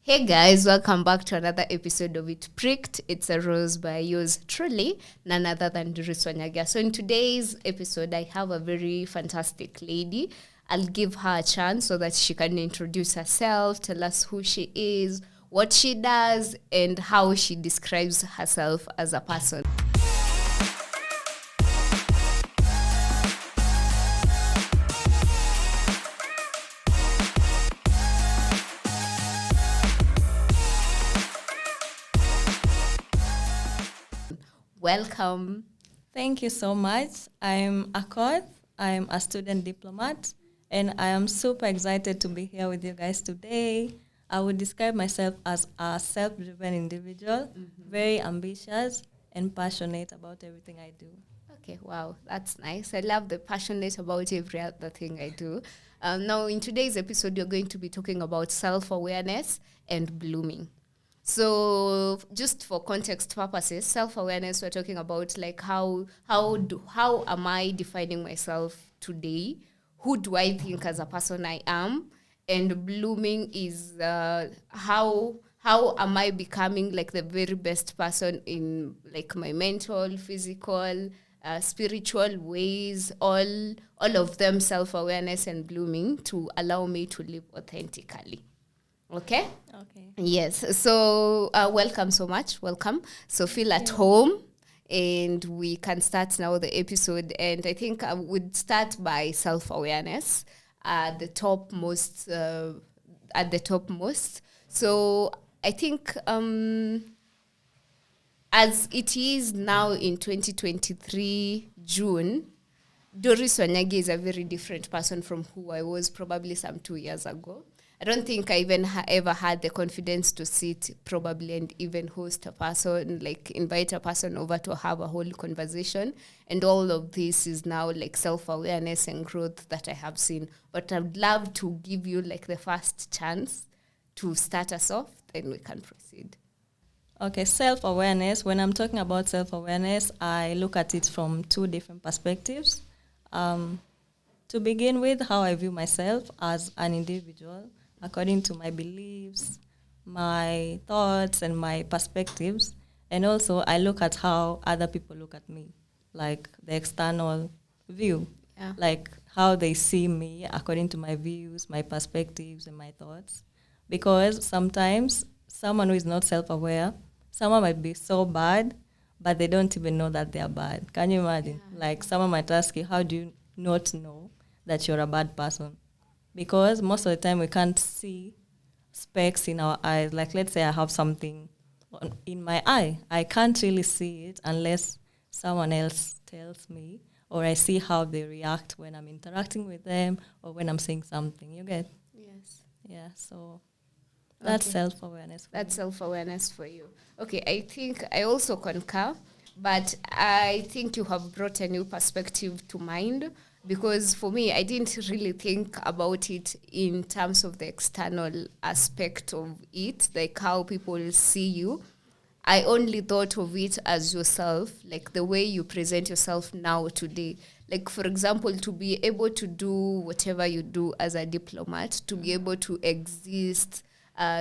Hey guys, welcome back to another episode of It Pricked. It's a rose by yours truly, none other than Doris Wanyagia. So in today's episode, I have a very fantastic lady. I'll give her a chance so that she can introduce herself, tell us who she is, what she does, and how she describes herself as a person. Welcome. Thank you so much. I'm Akoth. I'm a student diplomat, and I am super excited to be here with you guys today. I would describe myself as a self-driven individual, very ambitious and passionate about everything I do. Okay, wow, that's nice. I love the passionate about every other thing I do. Now, in today's episode, you're going to be talking about self-awareness and blooming. So, just for context purposes, self-awareness, we're talking about like how am I defining myself today? Who do I think as a person I am? And blooming is how am I becoming like the very best person in like my mental, physical, spiritual ways, all of them, self-awareness and blooming, to allow me to live authentically. Okay? Okay. Yes. So welcome so much. Welcome. So feel at home, and we can start now the episode. And I think I would start by self-awareness at the topmost. So I think as it is now in 2023 June, Doris Wanyagia is a very different person from who I was probably some 2 years ago. I don't think I even ever had the confidence to sit probably and even host a person, like invite a person over to have a whole conversation. And all of this is now like self-awareness and growth that I have seen. But I'd love to give you like the first chance to start us off, then we can proceed. Okay, self-awareness. When I'm talking about self-awareness, I look at it from two different perspectives. To begin with, how I view myself as an individual, according to my beliefs, my thoughts, and my perspectives. And also, I look at how other people look at me, like the external view, like how they see me according to my views, my perspectives, and my thoughts. Because sometimes someone who is not self-aware, someone might be so bad, but they don't even know that they are bad. Can you imagine? Like someone might ask you, how do you not know that you're a bad person? Because most of the time we can't see specks in our eyes. Like let's say I have something in my eye. I can't really see it unless someone else tells me, or I see how they react when I'm interacting with them or when I'm saying something. You get? Yes. Yeah, so that's self-awareness. That's self-awareness for you. Okay, I think I also concur, but I think you have brought a new perspective to mind, because for me, I didn't really think about it in terms of the external aspect of it, like how people see you. I only thought of it as yourself, like the way you present yourself now today. Like, for example, to be able to do whatever you do as a diplomat, to be able to exist,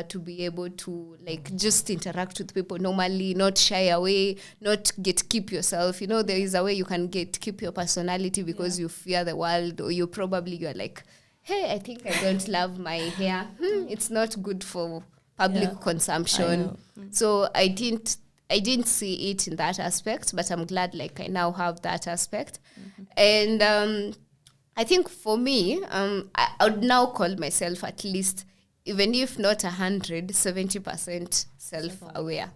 to be able to like just interact with people normally, not shy away, not keep yourself. You know, there is a way you can keep your personality because you fear the world, or you're like, hey, I think I don't love my hair. It's not good for public consumption. So I didn't see it in that aspect, but I'm glad like I now have that aspect. And I think for me, I would now call myself at least, even if not 70% self-aware.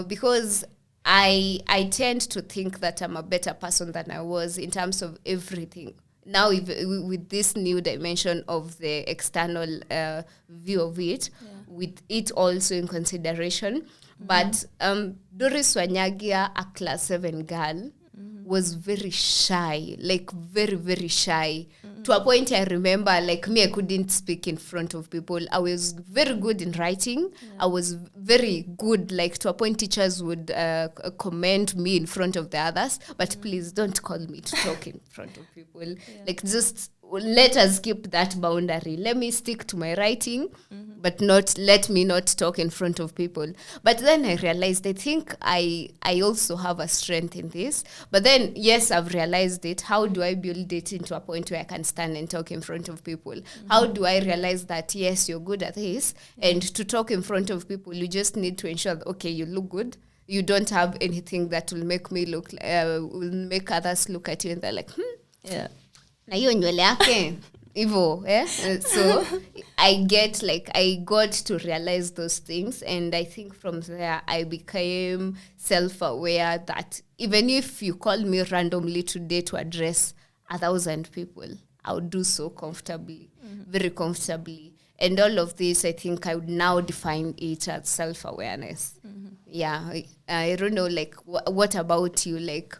Because I tend to think that I'm a better person than I was in terms of everything. Now, with this new dimension of the external view of it, with it also in consideration. But Doris Wanyagia, a class 7 girl, was very shy, like very, very shy. To a point I remember, like me, I couldn't speak in front of people. I was very good in writing. I was very good, like to a point teachers would commend me in front of the others. But please don't call me to talk in front of people. Like just let us keep that boundary. Let me stick to my writing. but not let me not talk in front of people. But then I realized, I think I also have a strength in this. But then, yes, I've realized it. How do I build it into a point where I can stand and talk in front of people? How do I realize that, yes, you're good at this, and to talk in front of people, you just need to ensure that, okay, you look good. You don't have anything that will make me look, will make others look at you and they're like, Yeah. na hiyo nywele yake hivyo, so I got to realize those things, and I think from there I became self-aware that even if you call me randomly today to address 1,000 people, I would do so comfortably, very comfortably. And all of this, I think I would now define it as self-awareness. Yeah, I don't know, like, what about you? Like,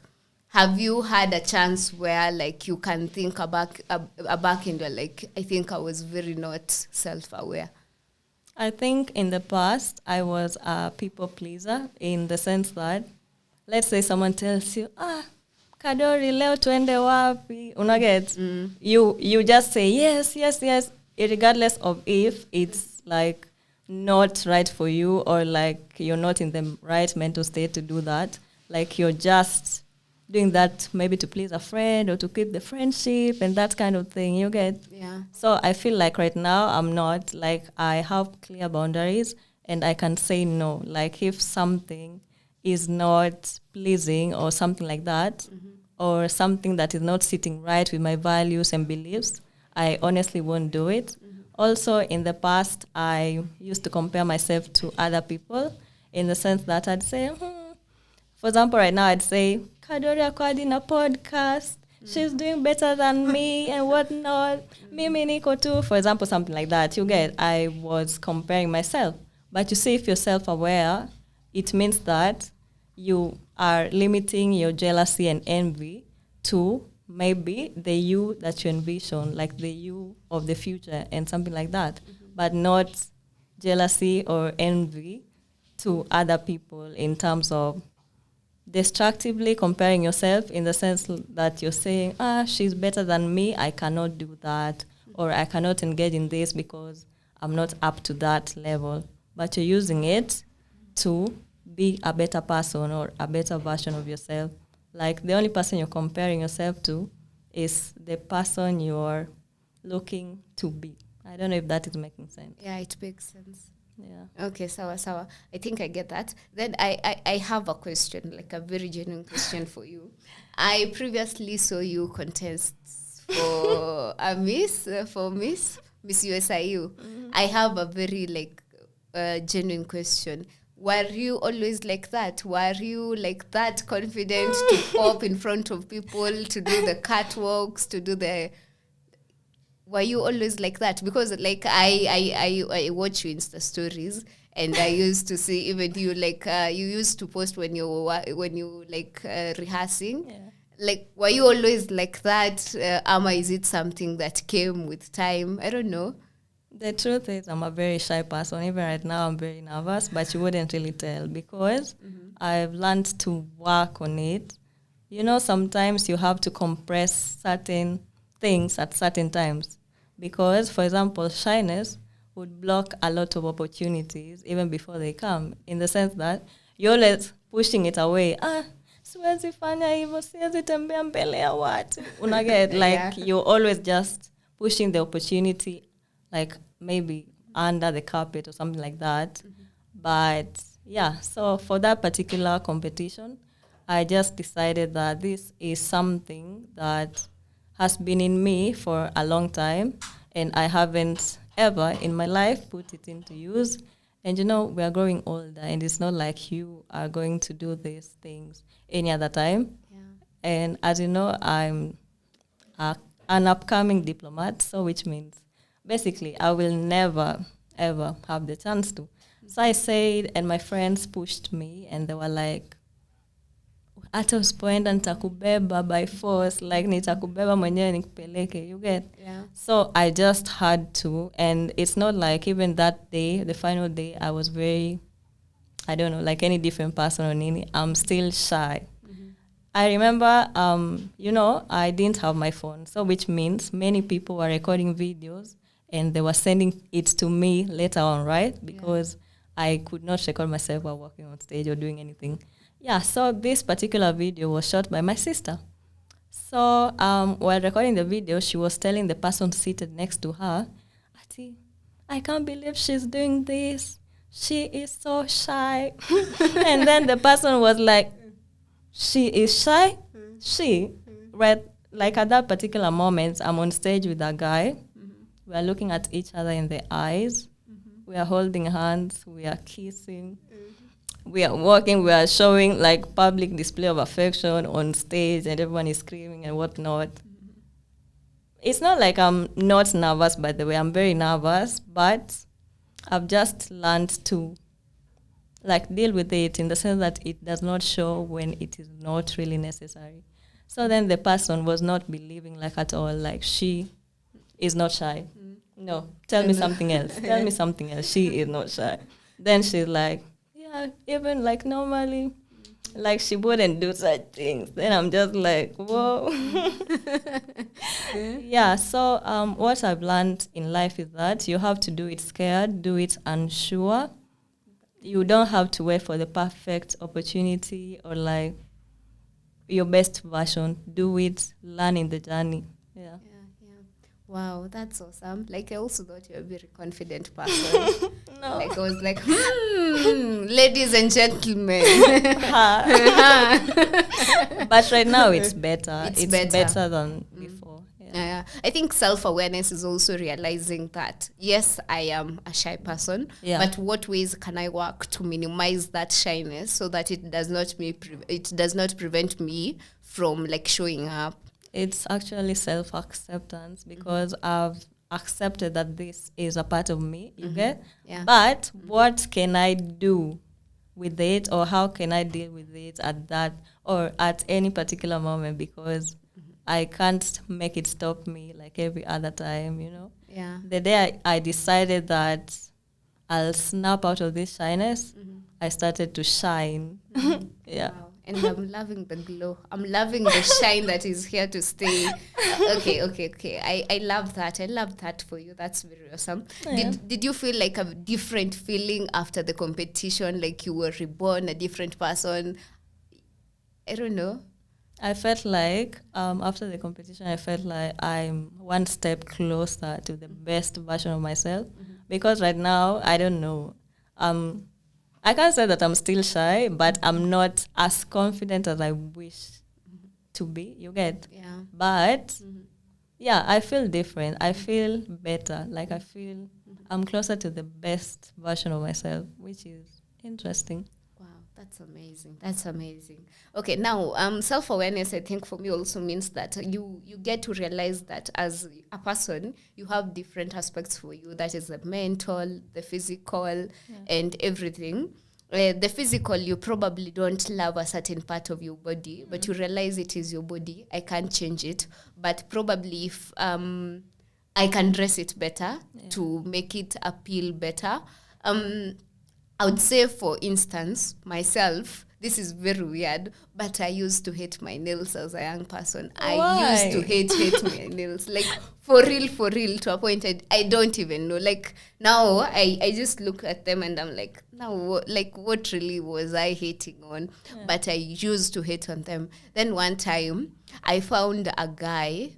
have you had a chance where, like, you can think back and you're like, I think I was very not self-aware? I think in the past, I was a people pleaser in the sense that, let's say someone tells you, Kadori, leo tuende wapi? Unaget? You just say, yes, regardless of if it's, like, not right for you or, like, you're not in the right mental state to do that. Like, you're just doing that maybe to please a friend or to keep the friendship and that kind of thing, you get? Yeah. So I feel like right now I'm not, like, I have clear boundaries and I can say no. Like, if something is not pleasing or something like that, or something that is not sitting right with my values and beliefs, I honestly won't do it. Also, in the past, I used to compare myself to other people in the sense that I'd say, for example, right now I'd say, Kadori ako in a podcast, she's doing better than me and whatnot. Mimi niko too, for example, something like that. You get, I was comparing myself. But you see, if you're self-aware, it means that you are limiting your jealousy and envy to maybe the you that you envision, like the you of the future and something like that, but not jealousy or envy to other people in terms of destructively comparing yourself in the sense that you're saying, she's better than me, I cannot do that, or I cannot engage in this because I'm not up to that level. But you're using it to be a better person or a better version of yourself. Like, the only person you're comparing yourself to is the person you're looking to be. I don't know if that is making sense. Yeah, it makes sense. Yeah. Okay, sawa. I think I get that. Then I have a question, like a very genuine question for you. I previously saw you contests for a Miss USIU. I have a very, like, genuine question. Were you always like that? Were you like that confident to pop in front of people, to do the catwalks, to do the... Were you always like that? Because, like, I watch you Insta stories, and I used to see even you, like, you used to post when you rehearsing. Yeah. Like, were you always like that? Ama, is it something that came with time? I don't know. The truth is, I'm a very shy person. Even right now, I'm very nervous, but you wouldn't really tell because I've learned to work on it. You know, sometimes you have to compress certain things at certain times because, for example, shyness would block a lot of opportunities even before they come, in the sense that you're always pushing it away. Siwezi fanya hivyo, siwezi tembea mbele ya watu. Unaget, like, you're always just pushing the opportunity, like, maybe under the carpet or something like that. But yeah, so for that particular competition, I just decided that this is something that has been in me for a long time, and I haven't ever in my life put it into use. And, you know, we are growing older, and it's not like you are going to do these things any other time. Yeah. And as you know, I'm an upcoming diplomat, so which means basically I will never, ever have the chance to. So I said, and my friends pushed me, and they were like, hata usipoenda nitakubeba by force, like nitakubeba mwenyewe nikupeleke, you get? Yeah. So I just had to, and it's not like even that day, the final day, I was very, I don't know, like any different person or nini, I'm still shy. I remember, you know, I didn't have my phone, so which means many people were recording videos and they were sending it to me later on, right? Because I could not record myself while walking on stage or doing anything. Yeah, so this particular video was shot by my sister. So while recording the video, she was telling the person seated next to her, Ati, I can't believe she's doing this. She is so shy. And then the person was like, she is shy? She? Right? Like at that particular moment, I'm on stage with a guy. We are looking at each other in the eyes. We are holding hands. We are kissing. We are walking. We are showing like public display of affection on stage, and everyone is screaming and whatnot. It's not like I'm not nervous, by the way. I'm very nervous, but I've just learned to like deal with it in the sense that it does not show when it is not really necessary. So then the person was not believing like at all, like she is not shy. No, tell me something else. Tell me something else. She is not shy. Then she's like, yeah, even like normally, like she wouldn't do such things. Then I'm just like, whoa. Yeah, so what I've learned in life is that you have to do it scared, do it unsure. You don't have to wait for the perfect opportunity or like your best version. Do it, learn in the journey. Yeah. Wow, that's awesome. Like, I also thought you're a very confident person. No. Like, I was like, ladies and gentlemen. But right now it's better. It's better than before. Yeah. I think self-awareness is also realizing that, yes, I am a shy person, but what ways can I work to minimize that shyness so that it does not prevent me from like showing up? It's actually self-acceptance because I've accepted that this is a part of me, you get? Yeah. But what can I do with it, or how can I deal with it at that or at any particular moment, because I can't make it stop me like every other time, you know? Yeah. The day I decided that I'll snap out of this shyness, I started to shine. Yeah. Wow. And I'm loving the glow. I'm loving the shine that is here to stay. Okay. I love that. I love that for you. That's very awesome. Yeah. Did you feel like a different feeling after the competition? Like you were reborn, a different person? I don't know. I felt like after the competition, I felt like I'm one step closer to the best version of myself. Because right now, I don't know. I can't say that I'm still shy, but I'm not as confident as I wish to be. You get? Yeah. But, yeah, I feel different. I feel better. Like I feel I'm closer to the best version of myself, which is interesting. Wow, that's amazing. That's amazing. Okay, now self-awareness, I think for me also means that you get to realize that as a person, you have different aspects for you. That is the mental, the physical, and everything. The physical, you probably don't love a certain part of your body, but you realize it is your body. I can't change it. But probably if I can dress it better to make it appeal better. I would say, for instance, myself, this is very weird, but I used to hate my nails as a young person. Why? I used to hate my nails. Like, for real, to a point I don't even know. Like, now I just look at them and I'm like, now, what really was I hating on? Yeah. But I used to hate on them. Then one time, I found a guy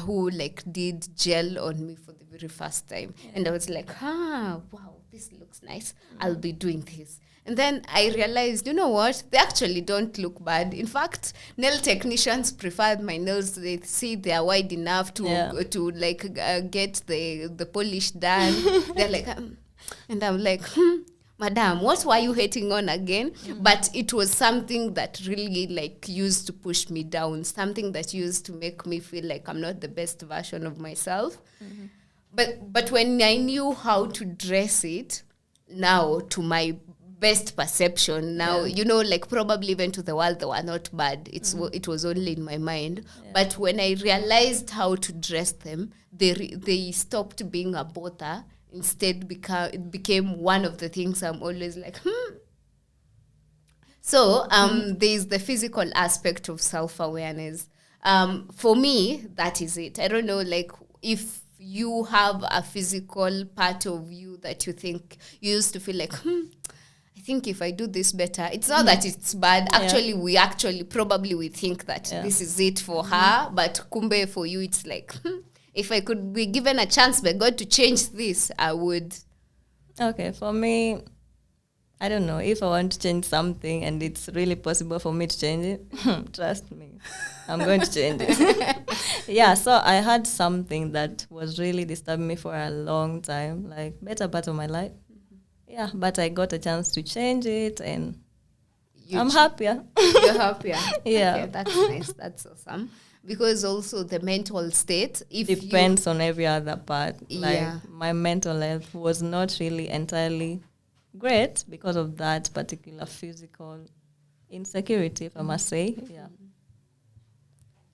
who, like, did gel on me for the very first time. Yeah. And I was like, wow, this looks nice. I'll be doing this. And then I realized, you know what? They actually don't look bad. In fact, nail technicians prefer my nails. They see they are wide enough to get the polish done. They're like, and I'm like, madam, what were you hating on again? But it was something that really like used to push me down, something that used to make me feel like I'm not the best version of myself. But when I knew how to dress it now to my best perception, now, you know, like probably even to the world they were not bad. It was only in my mind. Yeah. But when I realized how to dress them, they stopped being a bother. Instead, it became one of the things I'm always like, So there's the physical aspect of self-awareness. For me, that is it. I don't know, like, if you have a physical part of you that you think you used to feel like, I think if I do this better, it's not that it's bad. Actually, we probably think that this is it for her, but kumbe for you, it's like, if I could be given a chance by God to change this, I would. Okay, for me, I don't know, if I want to change something and it's really possible for me to change it, trust me, I'm going to change it. Yeah, so I had something that was really disturbing me for a long time, like better part of my life. Yeah, but I got a chance to change it and I'm happier. You're happier. Yeah. Okay, that's nice. That's awesome. Because also the mental state, if depends on every other part. Yeah. Like my mental health was not really entirely great because of that particular physical insecurity, if I must say. Yeah.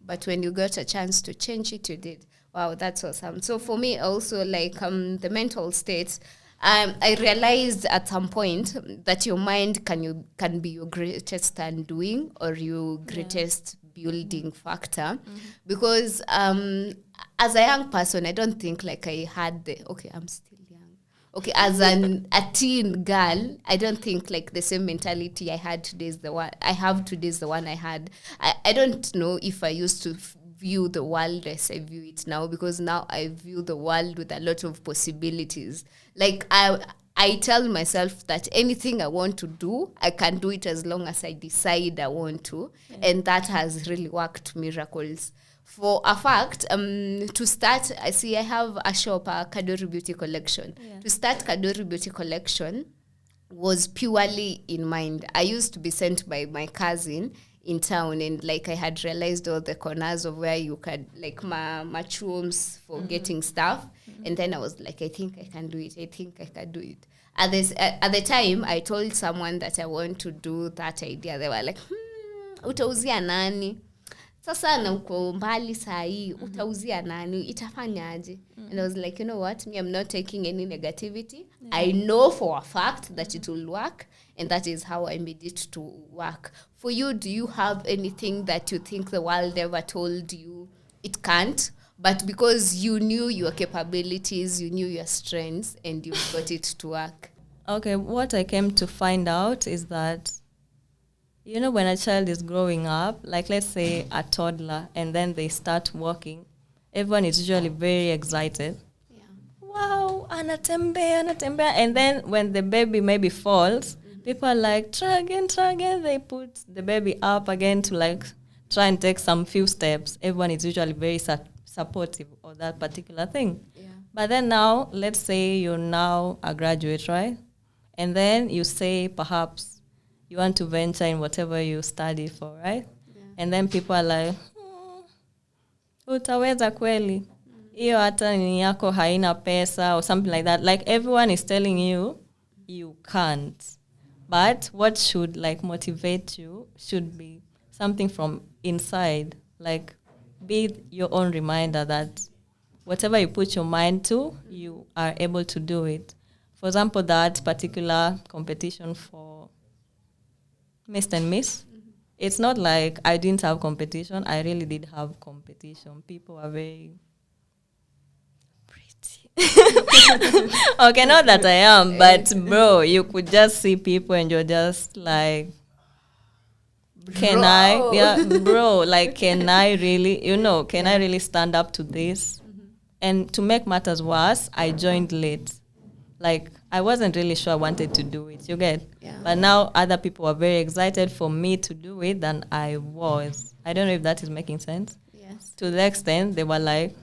But when you got a chance to change it, you did. Wow, that's awesome. So for me also, like the mental state, I realized at some point that your mind can be your greatest undoing or your greatest building factor. Because as a young person, I don't think like I had I'm still young. Okay, as a teen girl, I don't think like the same mentality I had today is the one I have today is the one I had. I don't know if I used to view the world as I view it now, because now I view the world with a lot of possibilities. Like I tell myself that anything I want to do, I can do it as long as I decide I want to. And that has really worked miracles. For a fact, to start, I have a shop, a Kadori Beauty Collection. Yeah. To start Kadori Beauty Collection was purely in mind. I used to be sent by my cousin in town, and like I had realized all the corners of where you could like mushrooms for getting stuff. And then I was like, I think I can do it. I think I can do it. At the time, I told someone that I want to do that idea. They were like, utauzia nani? Sasa na uko mbali sahi, utauzia nani? Itafanyaje? And I was like, you know what? I'm not taking any negativity. I know for a fact that it will work. And that is how I made it to work. For you, do you have anything that you think the world ever told you it can't, but because you knew your capabilities, you knew your strengths, and you got it to work? Okay, what I came to find out is that, you know, when a child is growing up, like let's say a toddler, and then they start walking, everyone is usually very excited. Yeah. Wow, anatembea. And then when the baby maybe falls, people are like, try again. They put the baby up again to like try and take some few steps. Everyone is usually very supportive of that particular thing. Yeah. But then now, let's say you're now a graduate, right? And then you say perhaps you want to venture in whatever you study for, right? Yeah. And then people are like, utaweza kweli? Iyo hata ni yako haina pesa or something like that. Like everyone is telling you, you can't. But what should like motivate you should be something from inside. Like be your own reminder that whatever you put your mind to, you are able to do it. For example, that particular competition for Mr. and Miss, it's not like I didn't have competition. I really did have competition. People are very pretty. Okay, not that I am, but bro, you could just see people and you're just like, can I? Yeah, bro, like, can I really, can I really stand up to this? And to make matters worse, I joined late. Like, I wasn't really sure I wanted to do it, you get? Yeah. But now other people were very excited for me to do it than I was. I don't know if that is making sense. Yes. To the extent, they were like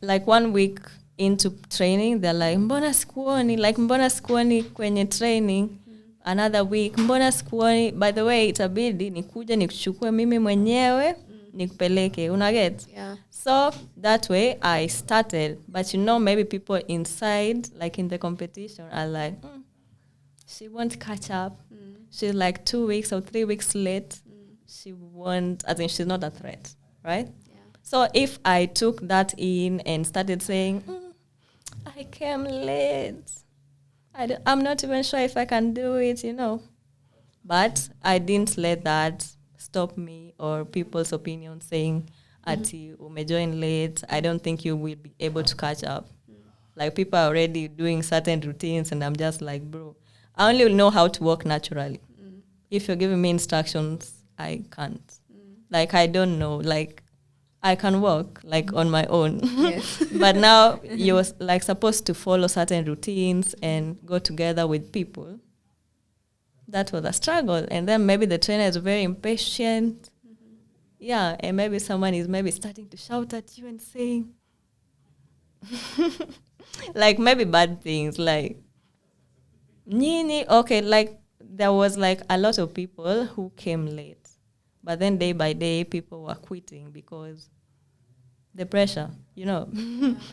1 week into training, they're like, mbona sikuoni kwenye training. Another week, mbona sikuoni. By the way, itabidi nikuje nikuchukue mimi mwenyewe, nikupeleke. Unaget? Yeah. So that way I started. But maybe people inside, like in the competition, are like, she won't catch up. She's like 2 weeks or 3 weeks late. She won't, I think she's not a threat, right? Yeah. So if I took that in and started saying, I came late, I'm not even sure if I can do it, But I didn't let that stop me or people's opinion saying ati umejoin late, I don't think you will be able to catch up. Like people are already doing certain routines and I'm just like, bro, I only know how to walk naturally. If you're giving me instructions, I can't. Like I don't know. Like I can walk like on my own. Yes. But now you're like supposed to follow certain routines and go together with people. That was a struggle. And then maybe the trainer is very impatient. Yeah, and maybe someone is maybe starting to shout at you and saying like maybe bad things like Nini, okay, like there was like a lot of people who came late. But then day by day people were quitting because the pressure, you know.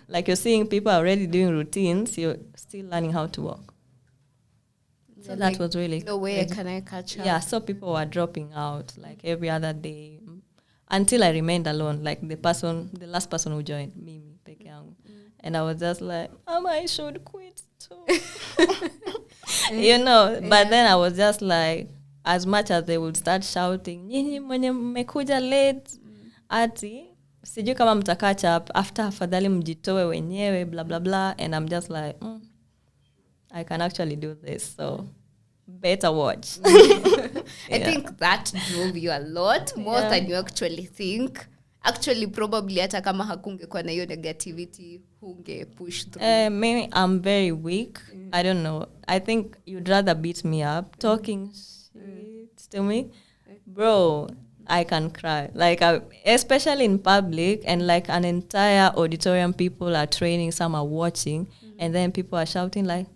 Like you're seeing people already doing routines, you're still learning how to walk. So that like, was really no way crazy. can I catch up. Yeah, so people were dropping out like every other day until I remained alone, like the last person who joined, Mimi peke yangu. And I was just like, I should quit too. You know, but then I was just like, as much as they would start shouting, nyinyi mwenye mmekuja late, ati sijui kama mta catch up, after afadhali mjitoe wenyewe, blah blah blah, and I'm just like, I can actually do this, so better watch. I think that drove you a lot more than you actually think. Actually, probably hata kama hakungekuwa na hiyo negativity, hunge push through. Maybe I'm very weak. I don't know. I think you'd rather beat me up talking shit to me. Bro, I can cry. Like, especially in public, and like an entire auditorium, people are training, some are watching, and then people are shouting like,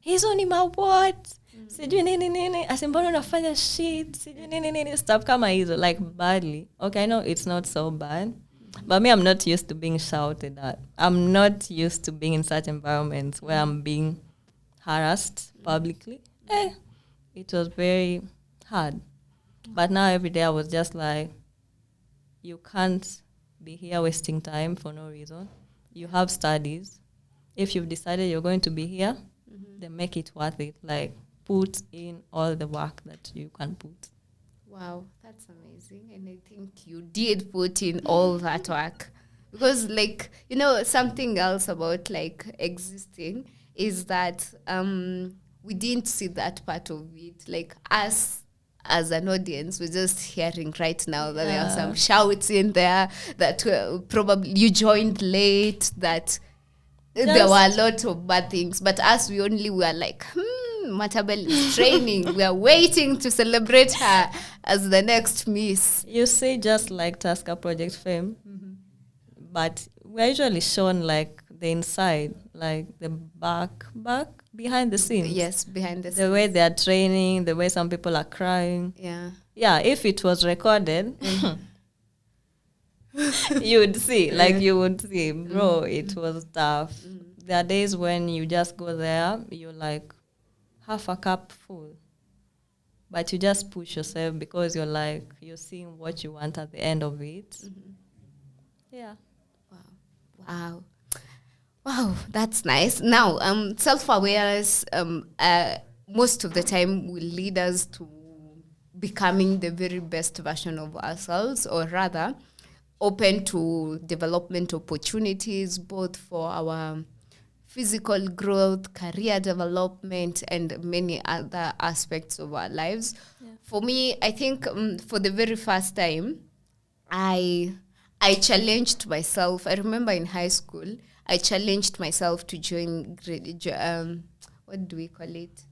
he's only my what? Sijui nini nini, asimbona unafanya shit, sijui nini nini, stuff kama hizo, like badly. Okay, I know it's not so bad, but me, I'm not used to being shouted at. I'm not used to being in such environments where I'm being harassed publicly. It was very hard. But now every day I was just like, you can't be here wasting time for no reason. You have studies. If you've decided you're going to be here, then make it worth it. Like, put in all the work that you can put. Wow, that's amazing. And I think you did put in all that work. Because, like, you know, something else about, like, existing is that we didn't see that part of it. Like, us as an audience, we're just hearing right now that there are some shouts in there, that probably you joined late, that there were a lot of bad things. But us, we were like, Matabel is training. We are waiting to celebrate her as the next Miss. You see, just like Tasker Project Fame, but we're usually shown like the inside, like the back, behind the scenes. Yes, behind the scenes. The way they are training, the way some people are crying. Yeah, if it was recorded, you would see, bro, it was tough. There are days when you just go there, you're like, half a cup full, but you just push yourself because you're seeing what you want at the end of it. Yeah. Wow, that's nice. Now, self-awareness most of the time will lead us to becoming the very best version of ourselves, or rather open to development opportunities, both for our physical growth, career development, and many other aspects of our lives. For me, I think for the very first time, I challenged myself. I remember in high school, I challenged myself to join what do we call it?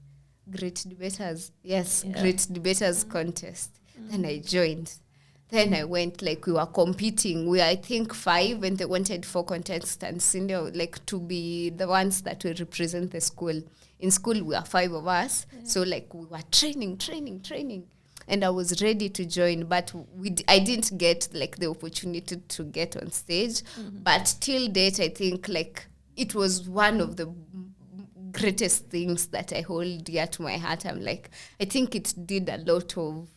Great Debaters. Yes, Great Debaters contest. Then I joined. Then I went, like, we were competing. We were, I think, 5, and they wanted 4 contestants, like, to be the ones that will represent the school. In school, we were 5 of us. So, like, we were training. And I was ready to join, but I didn't get, like, the opportunity to get on stage. But till date, I think, like, it was one of the greatest things that I hold dear to my heart. I'm like, I think it did a lot of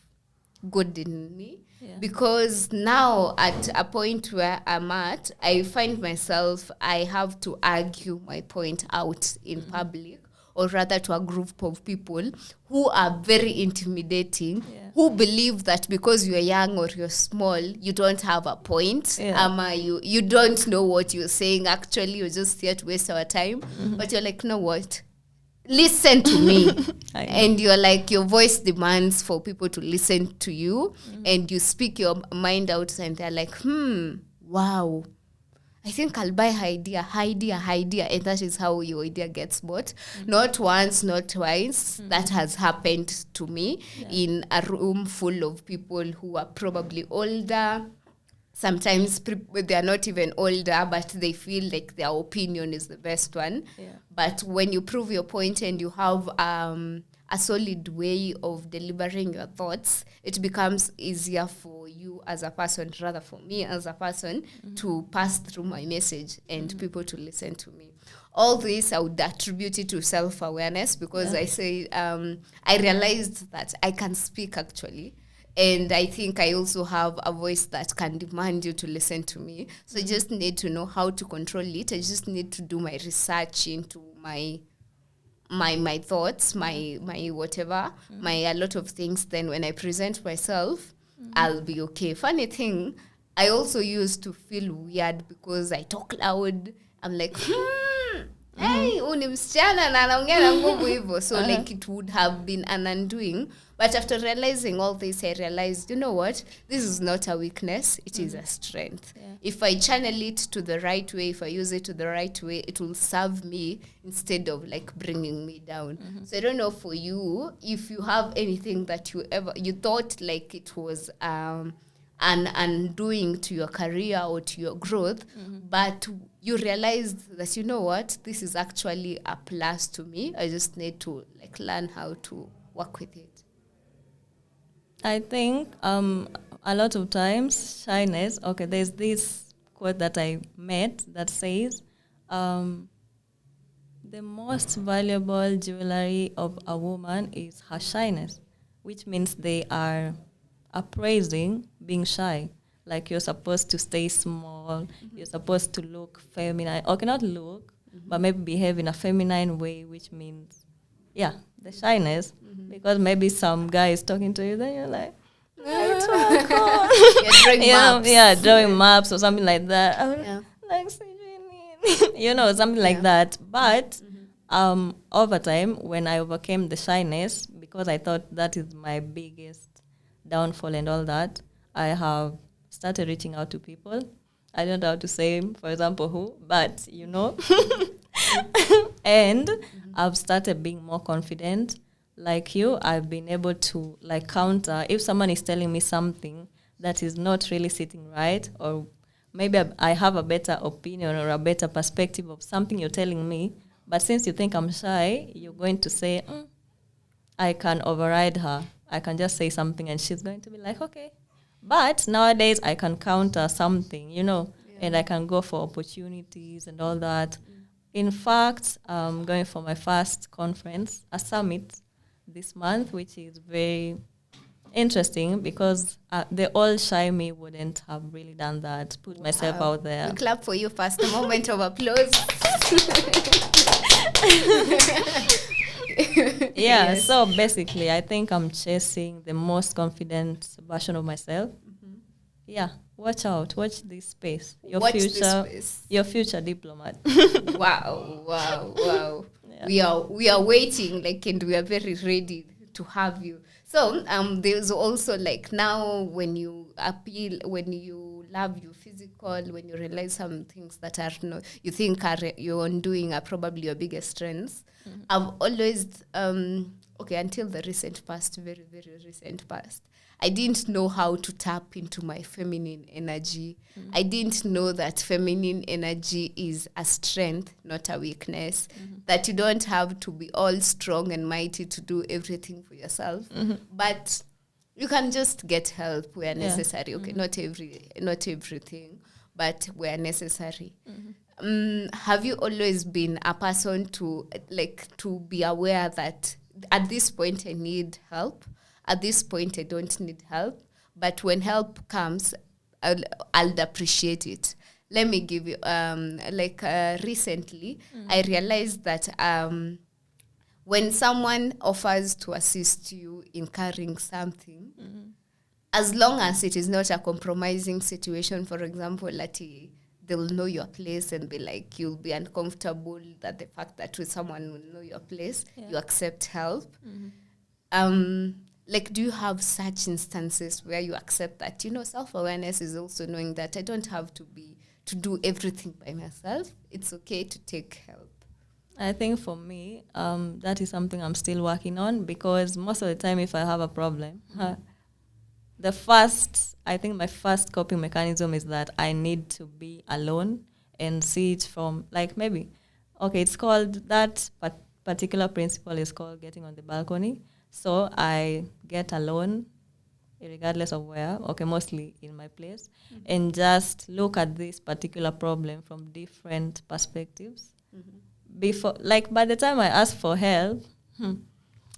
good in me. Because now at a point where I'm at, I find myself, I have to argue my point out in public, or rather to a group of people who are very intimidating, Yeah. who believe that because you're young or you're small, you don't have a point. Yeah. You don't know what you're saying. Actually, you're just here to waste our time. But you're like, no, what? Listen to me. I know. And you're like, your voice demands for people to listen to you, and you speak your mind out, and they're like, wow, I think I'll buy her idea, and that is how your idea gets bought. Not once, not twice. That has happened to me in a room full of people who are probably older. Sometimes they are not even older, but they feel like their opinion is the best one. Yeah. But when you prove your point and you have a solid way of delivering your thoughts, it becomes easier for you as a person, rather for me as a person, to pass through my message and people to listen to me. All this, I would attribute it to self-awareness, because I say, I realized that I can speak actually. And I think I also have a voice that can demand you to listen to me. So I just need to know how to control it. I just need to do my research into my thoughts, my whatever, my a lot of things. Then when I present myself, I'll be okay. Funny thing, I also used to feel weird because I talk loud. I'm like, hey, uni msichana na anaongea na nguvu hivyo. So like it would have been an undoing. But after realizing all this, I realized, you know what? This is not a weakness. It is a strength. Yeah. If I channel it to the right way, if I use it to the right way, it will serve me instead of like bringing me down. So I don't know for you, if you have anything that you thought like it was an undoing to your career or to your growth, but you realized that, you know what, this is actually a plus to me. I just need to like learn how to work with it. I think a lot of times shyness. Okay, there's this quote that I met that says, "The most valuable jewelry of a woman is her shyness," which means they are appraising being shy. Like you're supposed to stay small, you're supposed to look feminine. Okay, not look, but maybe behave in a feminine way, which means, yeah, the shyness. Because maybe some guy is talking to you, then you're like, You're drawing maps. yeah, drawing maps or something like that. Yeah. Like, something like that. But over time, when I overcame the shyness, because I thought that is my biggest downfall and all that, I have started reaching out to people. I don't know how to say, for example, who, but you know. And I've started being more confident. Like you, I've been able to like counter if someone is telling me something that is not really sitting right, or maybe I have a better opinion or a better perspective of something you're telling me, but since you think I'm shy, you're going to say, I can override her. I can just say something and she's going to be like, okay. But nowadays I can counter something, and I can go for opportunities and all that. In fact, I'm going for my first conference, a summit this month, which is very interesting because the old shy me wouldn't have really done that, put myself out there. We clap for you first, a moment of applause. Yeah, so basically, I think I'm chasing the most confident version of myself. Yeah, watch out. Watch this space. Watch this space. Your future diplomat. Wow. Yeah. We are waiting, and we are very ready to have you. So there's also now when you appeal, when you love your physical, when you realize some things that you think are you're undoing are probably your biggest strengths. I've always until the recent past, very, very recent past, I didn't know how to tap into my feminine energy. I didn't know that feminine energy is a strength, not a weakness. That you don't have to be all strong and mighty to do everything for yourself. But you can just get help where necessary. Okay, not everything, but where necessary. Have you always been a person to be aware that at this point I need help? At this point, I don't need help. But when help comes, I'll appreciate it. Let me give you, recently, I realized that when someone offers to assist you in carrying something, as long as it is not a compromising situation, for example, that they'll know your place and be like, you'll be uncomfortable that the fact that with someone will know your place, you accept help. Like, do you have such instances where you accept that, self-awareness is also knowing that I don't have to do everything by myself. It's okay to take help. I think for me, that is something I'm still working on, because most of the time if I have a problem, my first coping mechanism is that I need to be alone and see it from, like, maybe, it's called, that particular principle is called getting on the balcony. So I get alone, regardless of where, mostly in my place, and just look at this particular problem from different perspectives. Before, like, by the time I ask for help,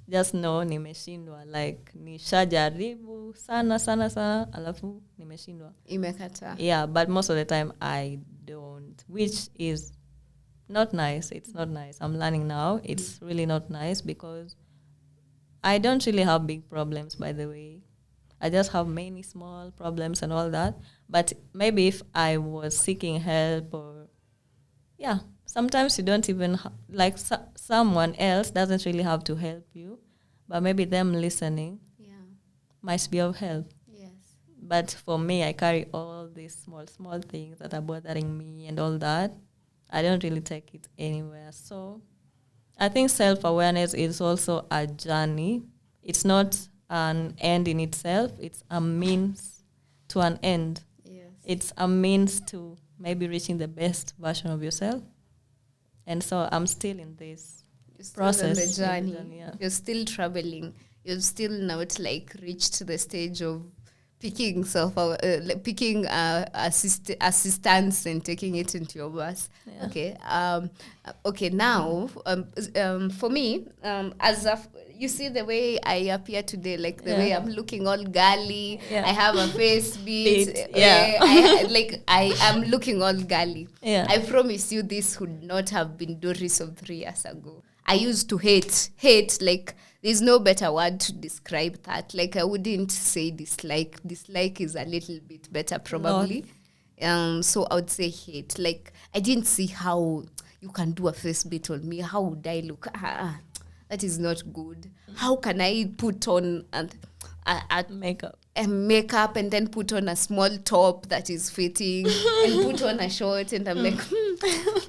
just know nimeshindwa, like nishajaribu sana alafu nimeshindwa, Imekata. Yeah, but most of the time I don't, which is not nice. It's not nice. I'm learning now. It's really not nice, because I don't really have big problems, by the way. I just have many small problems and all that. But maybe if I was seeking help, or sometimes you don't even someone else doesn't really have to help you, but maybe them listening might be of help. Yes. But for me, I carry all these small things that are bothering me and all that. I don't really take it anywhere. So I think self-awareness is also a journey. It's not an end in itself. It's a means to an end. Yes. It's a means to maybe reaching the best version of yourself. And so I'm still in this process. On the journey. You're still traveling. You've still not reached the stage of picking assistance and taking it into your bus. Yeah. Okay. Now, for me, you see the way I appear today, the way I'm looking all girly. Yeah. I have a face beat. I am looking all girly. Yeah. I promise you, this would not have been Doris of 3 years ago. I used to hate. There's no better word to describe that. I wouldn't say dislike. Dislike is a little bit better, probably. So I would say hate. I didn't see how you can do a face bit on me. How would I look? That is not good. How can I put on makeup and then put on a small top that is fitting and put on a short, and I'm like,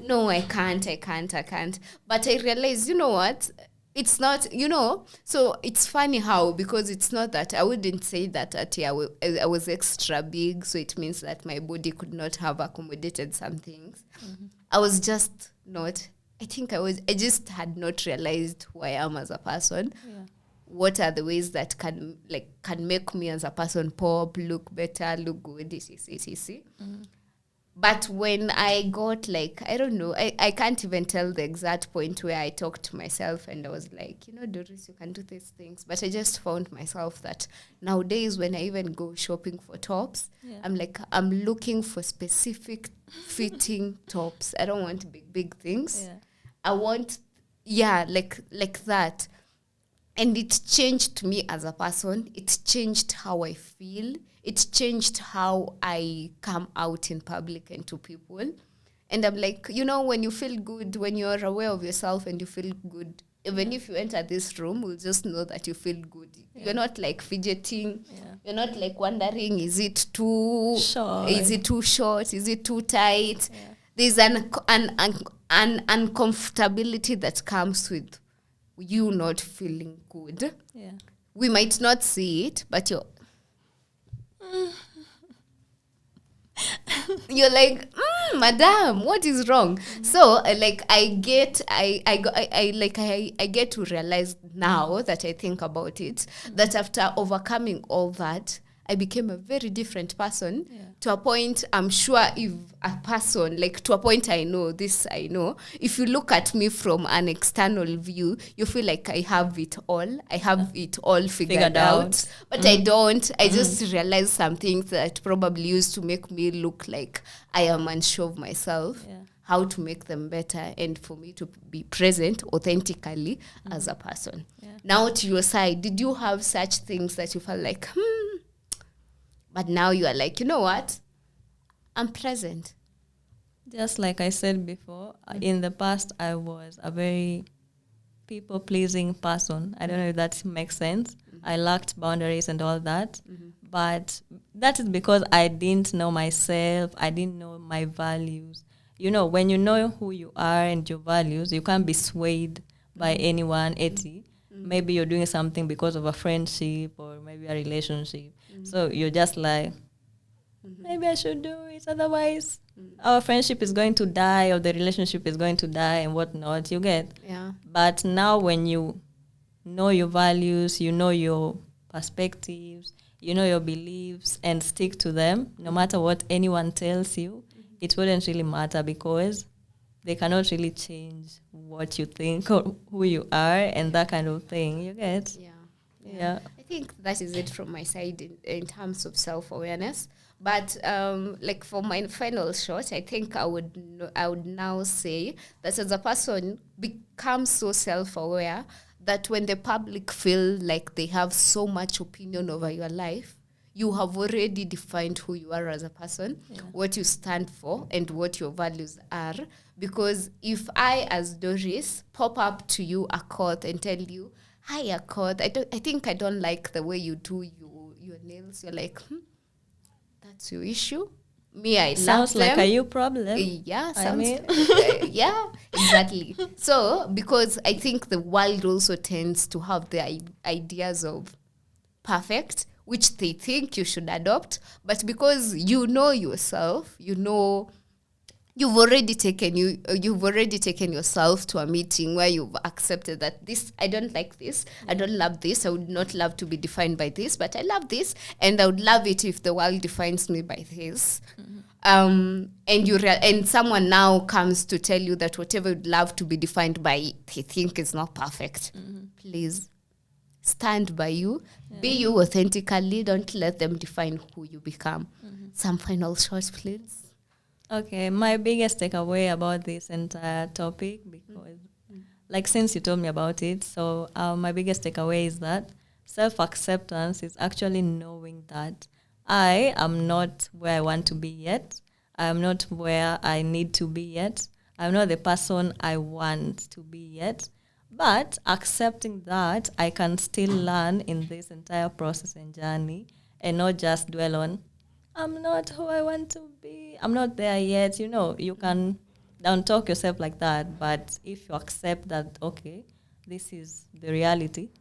no, I can't. But I realized, you know what? It's not, so it's funny how, because it's not that I wouldn't say that I was extra big, so it means that my body could not have accommodated some things. I was just not. I just had not realized who I am as a person. Yeah. What are the ways that can make me as a person pop, look better, look good, etc. But when I got I don't know, I can't even tell the exact point where I talked to myself and I was like, Doris, you can do these things. But I just found myself that nowadays when I even go shopping for tops, I'm looking for specific fitting tops. I don't want big things. Yeah. I want, like that. And it changed me as a person. It changed how I feel. It changed how I come out in public and to people. And I'm like, when you feel good, when you're aware of yourself and you feel good, even if you enter this room, we'll just know that you feel good. Yeah. You're not fidgeting. Yeah. You're not wondering, is it too short? Is it too short? Is it too tight? Yeah. There's an uncomfortability that comes with you not feeling good. Yeah. We might not see it, but you're like, madam, what is wrong? So I get to realize now that I think about it, that after overcoming all that, I became a very different person. Yeah. To a point, I'm sure if a person, to a point I know, if you look at me from an external view, you feel like I have it all. I have it all figured out. But I don't. I just realized some things that probably used to make me look like I am unsure of myself. Yeah. how to make them better, and for me to be present authentically as a person. Yeah. Now to your side, did you have such things that you felt like, but now you are like, you know what? I'm present. Just like I said before, in the past, I was a very people-pleasing person. I don't know if that makes sense. I lacked boundaries and all that. But that is because I didn't know myself. I didn't know my values. You know, when you know who you are and your values, you can't be swayed by anyone, Maybe you're doing something because of a friendship or maybe a relationship. So you're just like, maybe I should do it. Otherwise, our friendship is going to die or the relationship is going to die and whatnot. You get? Yeah. But now when you know your values, you know your perspectives, you know your beliefs, and stick to them, no matter what anyone tells you, it wouldn't really matter because they cannot really change what you think or who you are and that kind of thing. You get? Yeah. I think that is it from my side in terms of self-awareness. But like for my final shot, I think I would now say that as a person becomes so self-aware that when the public feel like they have so much opinion over your life, you have already defined who you are as a person, what you stand for, and what your values are. Because if I, as Doris, pop up to you, Akoth, and tell you, "Hi, Akoth, I think I don't like the way you do your nails," you're like, that's your issue. Me, I Sounds love them. like a you problem. Yeah, I mean. yeah, exactly. So, because I think the world also tends to have the ideas of perfect, which they think you should adopt, but because you know yourself, you know you've already taken yourself to a meeting where you've accepted that this, I don't like this, I don't love this, I would not love to be defined by this, but I love this, and I would love it if the world defines me by this. And and someone now comes to tell you that whatever you'd love to be defined by, they think is not perfect. Please stand by you, be you authentically, don't let them define who you become. Some final shots, please. Okay, my biggest takeaway about this entire topic, because like since you told me about it, so my biggest takeaway is that self-acceptance is actually knowing that I am not where I want to be yet. I am not where I need to be yet. I'm not the person I want to be yet. But accepting that I can still learn in this entire process and journey and not just dwell on, I'm not who I want to be. I'm not there yet. You know, you can don't talk yourself like that. But if you accept that, okay, this is the reality,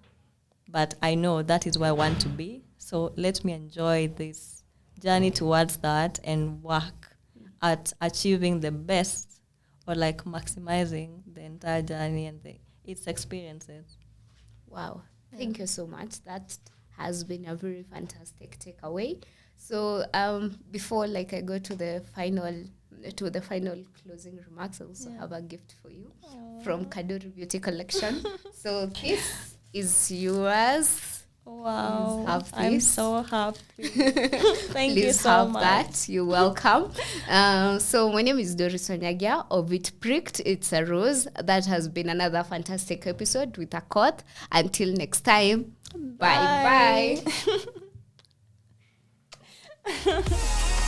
but I know that is where I want to be. So let me enjoy this journey towards that and work at achieving the best, or like maximizing the entire journey and its experiences. Wow. Thank you so much. That has been a very fantastic takeaway. So before I go to the final closing remarks, I also have a gift for you from Kaduri Beauty Collection. So this is yours. Wow, I'm so happy. Thank you Please so have much. that. You're welcome. So my name is Doris Onyagia of It Pricked, It's a Rose. That has been another fantastic episode with Akoth. Until next time, bye. Bye.